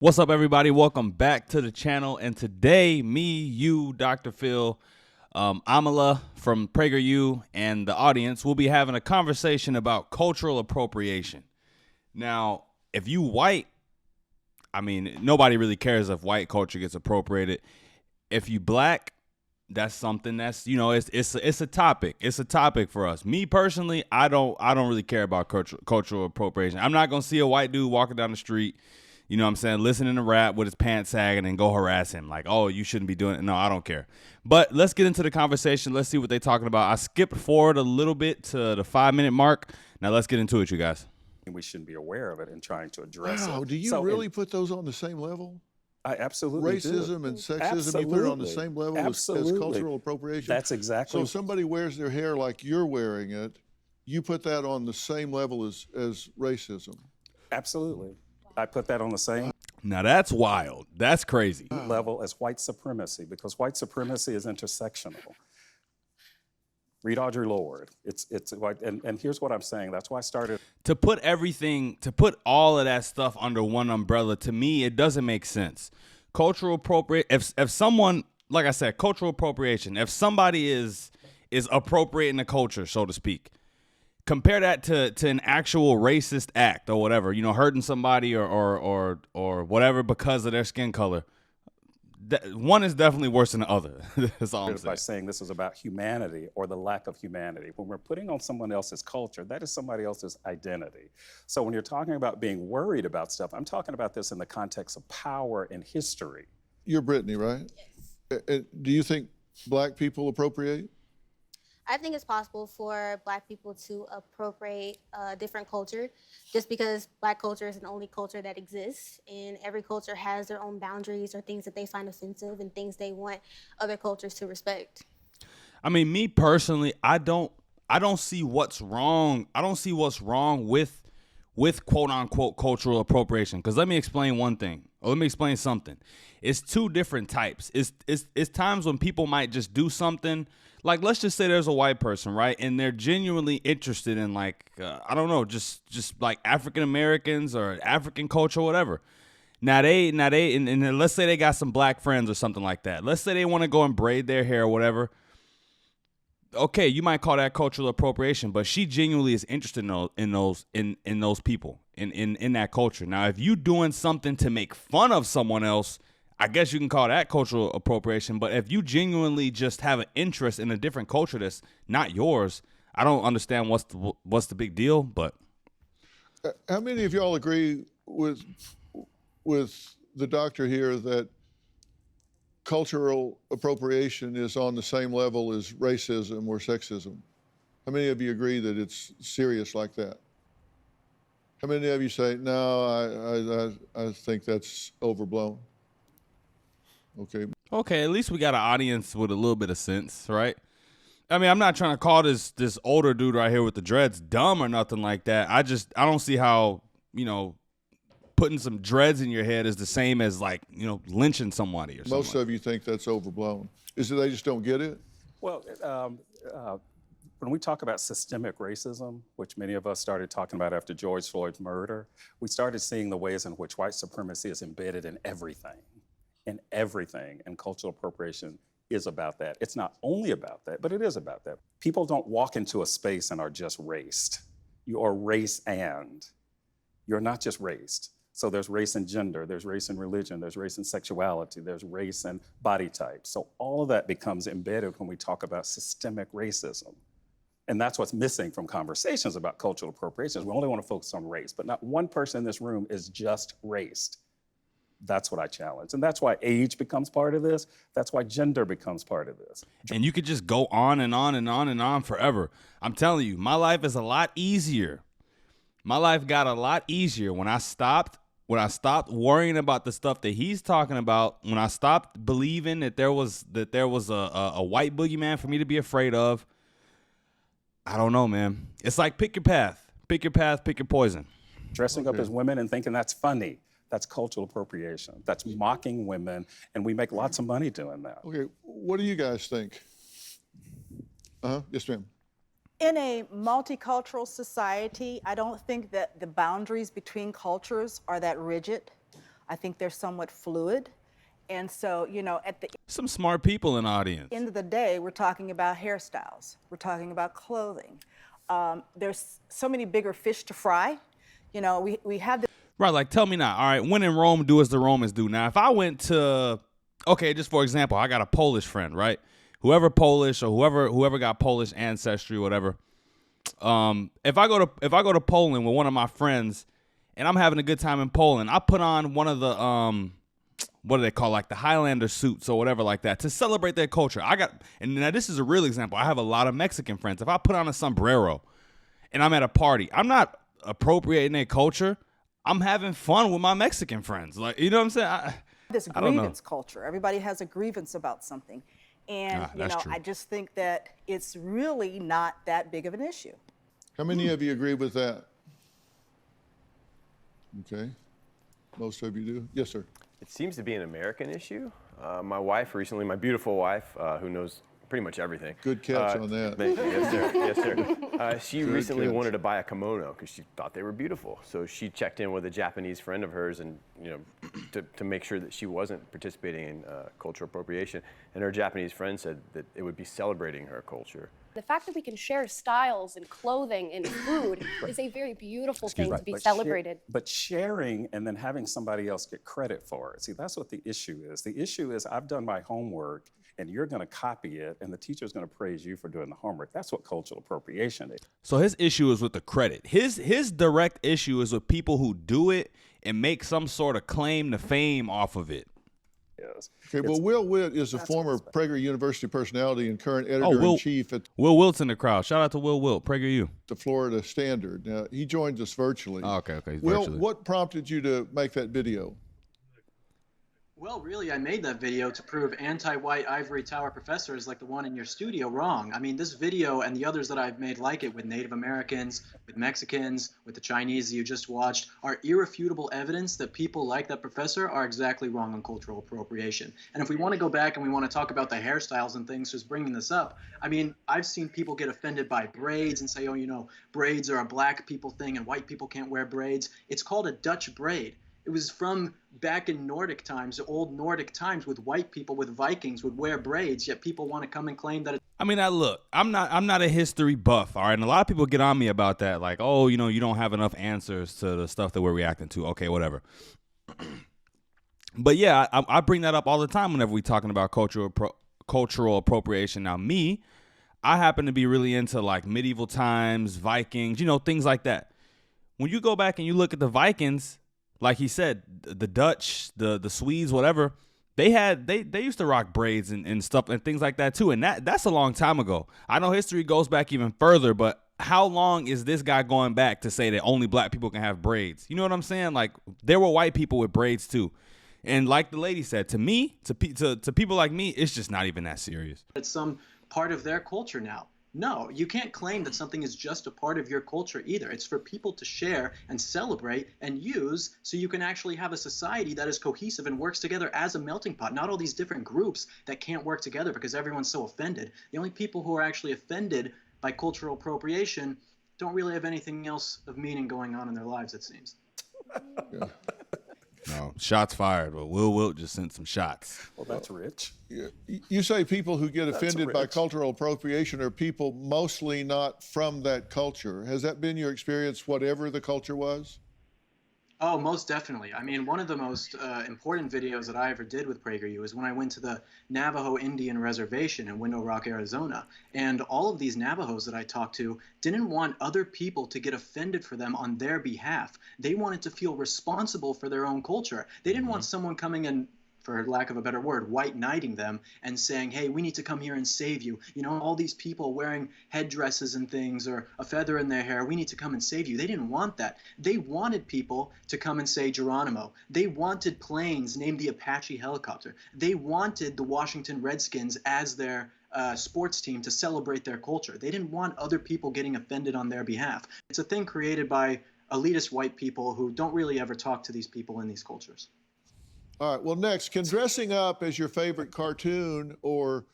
What's up, everybody? Welcome back to the channel. And today, me, you, Dr. Phil, Amala from PragerU, and the audience will be having a conversation about cultural appropriation. Now, if you white, I mean, nobody really cares if white culture gets appropriated. If you black, that's something that's, it's a topic. It's a topic for us. Me personally, I don't really care about cultural appropriation. I'm not gonna see a white dude walking down the street, you know what I'm saying, listening to rap with his pants sagging and go harass him. Like, oh, you shouldn't be doing it. No, I don't care. But let's get into the conversation. Let's see what they're talking about. I skipped forward a little bit to the 5-minute mark. Now let's get into it, you guys. We shouldn't be aware of it and trying to address it. Wow, do you really put those on the same level? I absolutely Racism do. and sexism, Absolutely. you put it on the same level as cultural appropriation? That's exactly. So if somebody wears their hair like you're wearing it, you put that on the same level as racism? Absolutely. I put that on the same Now that's wild. That's crazy. level as white supremacy, because white supremacy is intersectional. Read Audre Lorde. It's white, and here's what I'm saying. That's why I started. To put all of that stuff under one umbrella, to me, it doesn't make sense. Cultural appropriate. If someone, like I said, cultural appropriation. If somebody is appropriating the culture, so to speak, compare that to an actual racist act or whatever. Hurting somebody or whatever because of their skin color. One is definitely worse than the other. That's all I'm saying. By saying this is about humanity or the lack of humanity. When we're putting on someone else's culture, that is somebody else's identity. So when you're talking about being worried about stuff, I'm talking about this in the context of power and history. You're Brittany, right? Yes. Do you think black people appropriate? I think it's possible for black people to appropriate a different culture just because black culture is the only culture that exists, and every culture has their own boundaries or things that they find offensive and things they want other cultures to respect. I mean, me personally, I don't see what's wrong. I don't see what's wrong with quote unquote cultural appropriation. Because let me explain one thing. Or let me explain something. It's two different types. It's times when people might just do something. Like, let's just say there's a white person, right? And they're genuinely interested in, like, I don't know, just like African Americans or African culture or whatever. Now and let's say they got some black friends or something like that. Let's say they want to go and braid their hair or whatever. Okay, you might call that cultural appropriation, but she genuinely is interested in those people, in that culture. Now, if you doing something to make fun of someone else, I guess you can call that cultural appropriation. But if you genuinely just have an interest in a different culture that's not yours, I don't understand what's the big deal. But how many of y'all agree with the doctor here that cultural appropriation is on the same level as racism or sexism? How many of you agree that it's serious like that? How many of you say, no, I think that's overblown? Okay, at least we got an audience with a little bit of sense, right? I mean, I'm not trying to call this older dude right here with the dreads dumb or nothing like that. I don't see how, putting some dreads in your head is the same as, like, lynching somebody or something. Most of you think that's overblown. Is it they just don't get it? Well, when we talk about systemic racism, which many of us started talking about after George Floyd's murder, we started seeing the ways in which white supremacy is embedded in everything. And cultural appropriation is about that. It's not only about that, but it is about that. People don't walk into a space and are just raced. You are race and. You're not just raced. So there's race and gender, there's race and religion, there's race and sexuality, there's race and body type. So all of that becomes embedded when we talk about systemic racism. And that's what's missing from conversations about cultural appropriation. We only want to focus on race, but not one person in this room is just raced. That's what I challenge. And that's why age becomes part of this. That's why gender becomes part of this. And you could just go on and on and on and on forever. I'm telling you, my life is a lot easier. My life got a lot easier when I stopped worrying about the stuff that he's talking about, when I stopped believing that there was a white boogeyman for me to be afraid of. I don't know, man. It's like pick your path. Pick your path, pick your poison. Dressing up as women and thinking that's funny. That's cultural appropriation. That's mocking women, and we make lots of money doing that. Okay, what do you guys think? Yes, ma'am. In a multicultural society, I don't think that the boundaries between cultures are that rigid. I think they're somewhat fluid. And so, you know, at the Some smart people in the audience. end of the day, we're talking about hairstyles. We're talking about clothing. There's so many bigger fish to fry. You know, we have this. Right, like tell me now. All right, when in Rome, do as the Romans do. Now, if I went to, okay, just for example, I got a Polish friend, right? Whoever Polish or whoever got Polish ancestry, whatever. If I go to Poland with one of my friends, and I'm having a good time in Poland, I put on one of the what do they call, like the Highlander suits or whatever like that to celebrate their culture. And now this is a real example. I have a lot of Mexican friends. If I put on a sombrero and I'm at a party, I'm not appropriating their culture. I'm having fun with my Mexican friends. Like, you know what I'm saying? This I don't know. grievance culture. Everybody has a grievance about something. And, you that's know, true. I just think that it's really not that big of an issue. How many of you agree with that? Okay. Most of you do? Yes, sir. It seems to be an American issue. My wife recently, my beautiful wife, who knows pretty much everything. Good catch on that. Thank you. Yes, sir. Yes, sir. She Good recently catch. wanted to buy a kimono because she thought they were beautiful. So she checked in with a Japanese friend of hers, and to make sure that she wasn't participating in cultural appropriation. And her Japanese friend said that it would be celebrating her culture. The fact that we can share styles and clothing and food is a very beautiful thing to be But celebrated. But sharing and then having somebody else get credit for it. See, that's what the issue is. The issue is I've done my homework and you're going to copy it and the teacher's going to praise you for doing the homework. That's what cultural appropriation is. So his issue is with the credit. His direct issue is with people who do it and make some sort of claim to fame off of it. Yes. Okay, well, Will Witt is a former Prager University personality and current editor-in-chief at Will Wilt's in the crowd. Shout out to Will Wilt. PragerU. the Florida Standard. Now, he joins us virtually. Oh, okay. Will, Virtually. what prompted you to make that video? Well, really, I made that video to prove anti-white ivory tower professors like the one in your studio wrong. I mean, this video and the others that I've made like it with Native Americans, with Mexicans, with the Chinese that you just watched are irrefutable evidence that people like that professor are exactly wrong on cultural appropriation. And if we want to go back and we want to talk about the hairstyles and things, just bringing this up, I mean, I've seen people get offended by braids and say, oh, you know, braids are a black people thing and white people can't wear braids. It's called a Dutch braid. It was from back in Nordic times, old Nordic times, with white people, with Vikings would wear braids, yet people want to come and claim that it's I mean, look, I'm not a history buff, all right? And a lot of people get on me about that, like, oh, you know, you don't have enough answers to the stuff that we're reacting to. Okay, whatever. But yeah, I bring that up all the time whenever we're talking about cultural appropriation. Now, I happen to be really into like medieval times, Vikings, you know, things like that. When you go back and you look at the Vikings, like he said, the Dutch, the Swedes, whatever, they used to rock braids and stuff and things like that too. And that's a long time ago. I know history goes back even further, but how long is this guy going back to say that only black people can have braids? You know what I'm saying? Like, there were white people with braids too. And like the lady said, to me, to people like me, it's just not even that serious. some part of their culture now. No, you can't claim that something is just a part of your culture either. It's for people to share and celebrate and use so you can actually have a society that is cohesive and works together as a melting pot, not all these different groups that can't work together because everyone's so offended. The only people who are actually offended by cultural appropriation don't really have anything else of meaning going on in their lives, it seems. Yeah. No, shots fired, but Will Wilt just sent some shots. Well, that's rich. You say people who get offended by rich. cultural appropriation are people mostly not from that culture. Has that been your experience, whatever the culture was? Oh, most definitely. I mean, one of the most important videos that I ever did with PragerU is when I went to the Navajo Indian Reservation in Window Rock, Arizona. And all of these Navajos that I talked to didn't want other people to get offended for them on their behalf. They wanted to feel responsible for their own culture. They didn't want someone coming and, for lack of a better word, white knighting them and saying, hey, we need to come here and save you. You know, all these people wearing headdresses and things or a feather in their hair, we need to come and save you. They didn't want that. They wanted people to come and say Geronimo. They wanted planes named the Apache helicopter. They wanted the Washington Redskins as their sports team to celebrate their culture. They didn't want other people getting offended on their behalf. It's a thing created by elitist white people who don't really ever talk to these people in these cultures. All right, well, next, can dressing up as your favorite cartoon or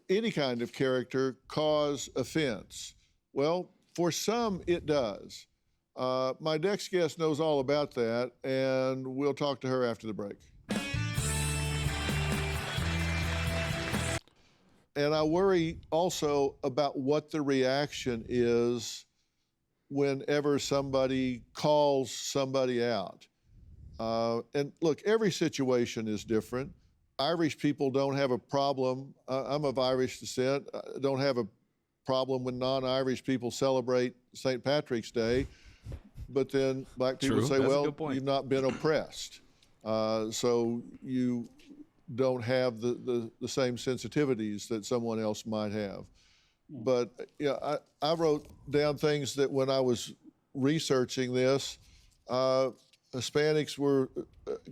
any kind of character cause offense? Well, for some, it does. My next guest knows all about that, and we'll talk to her after the break. And I worry also about what the reaction is whenever somebody calls somebody out. And look, every situation is different. Irish people don't have a problem. I'm of Irish descent. Don't have a problem when non-Irish people celebrate St. Patrick's Day. But then black people True. say, That's a well, good point. you've not been oppressed. So you don't have the same sensitivities that someone else might have. But yeah, I wrote down things that when I was researching this, Hispanics were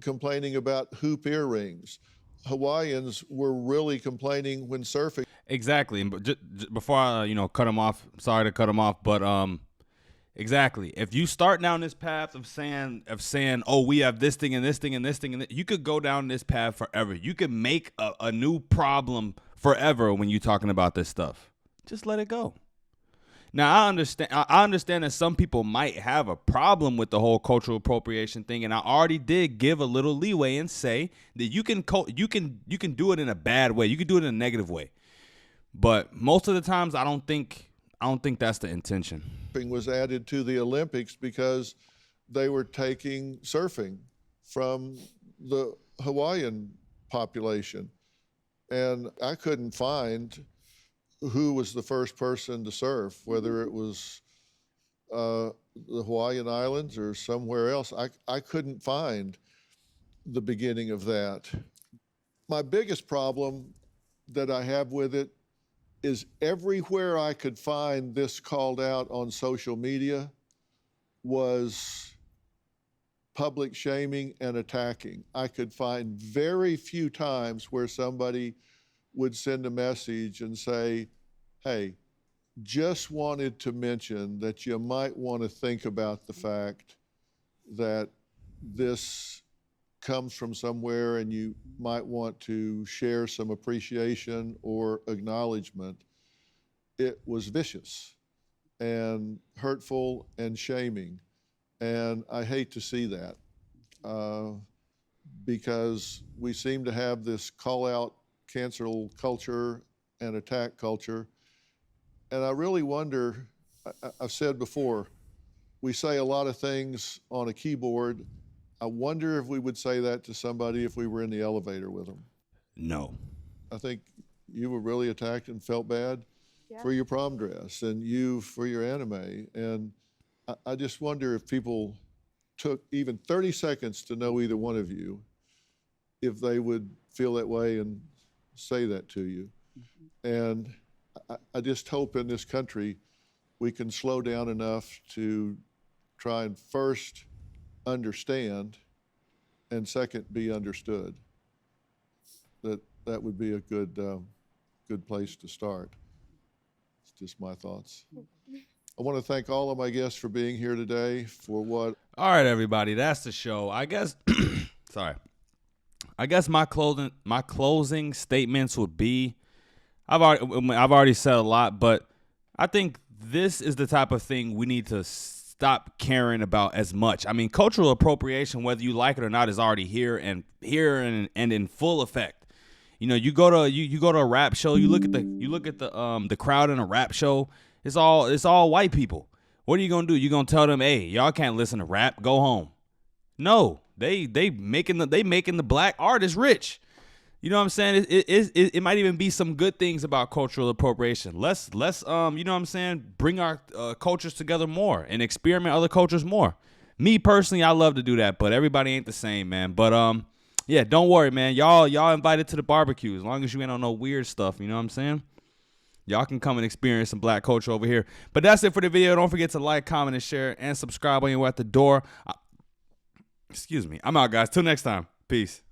complaining about hoop earrings. Hawaiians were really complaining when surfing. Exactly. And before I, cut him off, sorry to cut him off, but exactly. If you start down this path of saying, oh, we have this thing and this thing and this thing, and you could go down this path forever. You could make a new problem forever when you're talking about this stuff. Just let it go. Now, I understand that some people might have a problem with the whole cultural appropriation thing, and I already did give a little leeway and say that you can do it in a bad way. You can do it in a negative way. But most of the times, I don't think that's the intention. Was added to the Olympics because they were taking surfing from the Hawaiian population. And I couldn't find who was the first person to surf, whether it was the Hawaiian Islands or somewhere else. I couldn't find the beginning of that. My biggest problem that I have with it is everywhere I could find this called out on social media was public shaming and attacking. I could find very few times where somebody would send a message and say, hey, just wanted to mention that you might want to think about the fact that this comes from somewhere and you might want to share some appreciation or acknowledgement. It was vicious and hurtful and shaming. And I hate to see that because we seem to have this call out cancel culture and attack culture. And I really wonder, I've said before, we say a lot of things on a keyboard. I wonder if we would say that to somebody if we were in the elevator with them. No. I think you were really attacked and felt bad for your prom dress and you for your anime. And I just wonder if people took even 30 seconds to know either one of you, if they would feel that way and say that to you. And I just hope in this country we can slow down enough to try and first understand and second be understood. That would be a good place to start. It's just my thoughts. I want to thank all of my guests for being here today for what. All right, everybody, that's the show. I guess sorry. I guess my closing statements would be I've already said a lot, but I think this is the type of thing we need to stop caring about as much. I mean, cultural appropriation, whether you like it or not, is already here and in full effect. You go to a rap show, you look at the crowd in a rap show, it's all white people. What are you gonna do? You gonna tell them, hey, y'all can't listen to rap, go home? No, they making the black artists rich. You know what I'm saying? It might even be some good things about cultural appropriation. Let's you know what I'm saying? Bring our cultures together more and experiment other cultures more. Me personally, I love to do that, but everybody ain't the same, man. But yeah, don't worry, man. Y'all invited to the barbecue as long as you ain't on no weird stuff. You know what I'm saying? Y'all can come and experience some black culture over here. But that's it for the video. Don't forget to like, comment, and share, and subscribe when you're at the door. Excuse me. I'm out, guys. Till next time. Peace.